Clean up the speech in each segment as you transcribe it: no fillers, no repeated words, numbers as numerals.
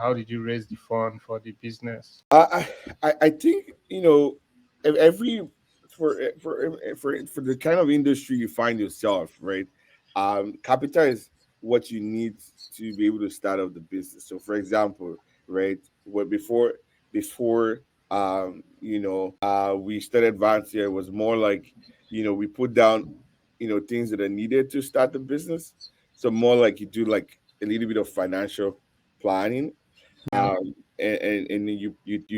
How did you raise the fund for the business? I think every for the kind of industry you find yourself, right? Capital is what you need to be able to start up the business. So, for example, right, where before we started Vance here, it was more like we put down things that are needed to start the business. So more like you do like a little bit of financial planning, Yeah. and then you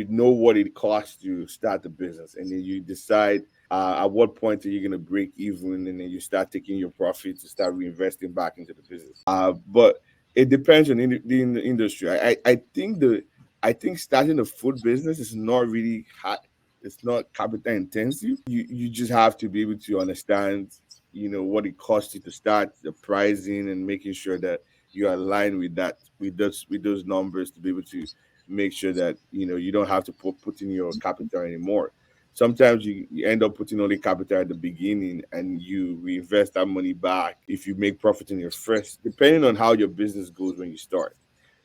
know what it costs to start the business, and then you decide at what point are you going to break even, and then you start taking your profits to start reinvesting back into the business. But it depends on the industry. I think starting a food business is not really hard. It's not capital intensive. You just have to be able to understand what it costs you to start the pricing, and making sure that you're aligned with that, with those numbers, to be able to make sure that you don't have to put in your capital anymore. Sometimes you end up putting only capital at the beginning, and you reinvest that money back if you make profit in your first, depending on how your business goes when you start,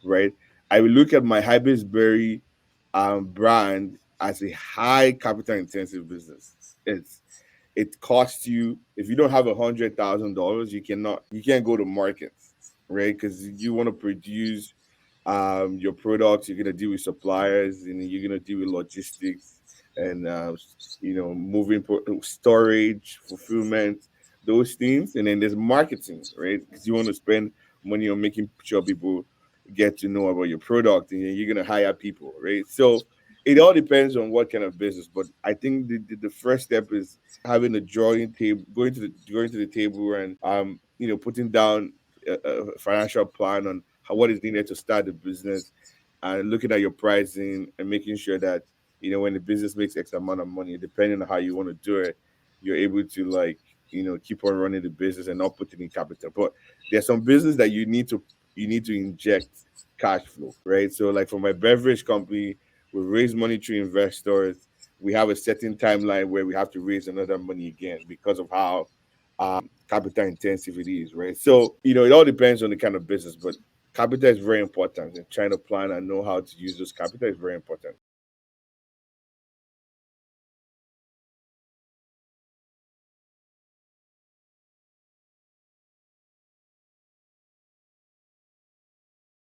right? I will look at my Hibisberry brand as a high capital intensive business. It costs you, if you don't have $100,000, you can't go to market, right? Because you want to produce your products, you're gonna deal with suppliers, and you're gonna deal with logistics, and moving storage, fulfillment, those things. And then there's marketing, right? Because you want to spend money on making sure people get to know about your product, and you're gonna hire people, right? So it all depends on what kind of business. But I think the first step is having a drawing table, going to the table, and putting down a financial plan on what is needed to start the business, and looking at your pricing, and making sure that when the business makes X amount of money, depending on how you want to do it, you're able to, like, keep on running the business and not putting in capital. But there's some business that you need to inject cash flow, right? So, like, for my beverage company, we raise money through investors. We have a certain timeline where we have to raise another money again because of how capital intensive it is, right? So, it all depends on the kind of business, but capital is very important, and trying to plan and know how to use those capital is very important.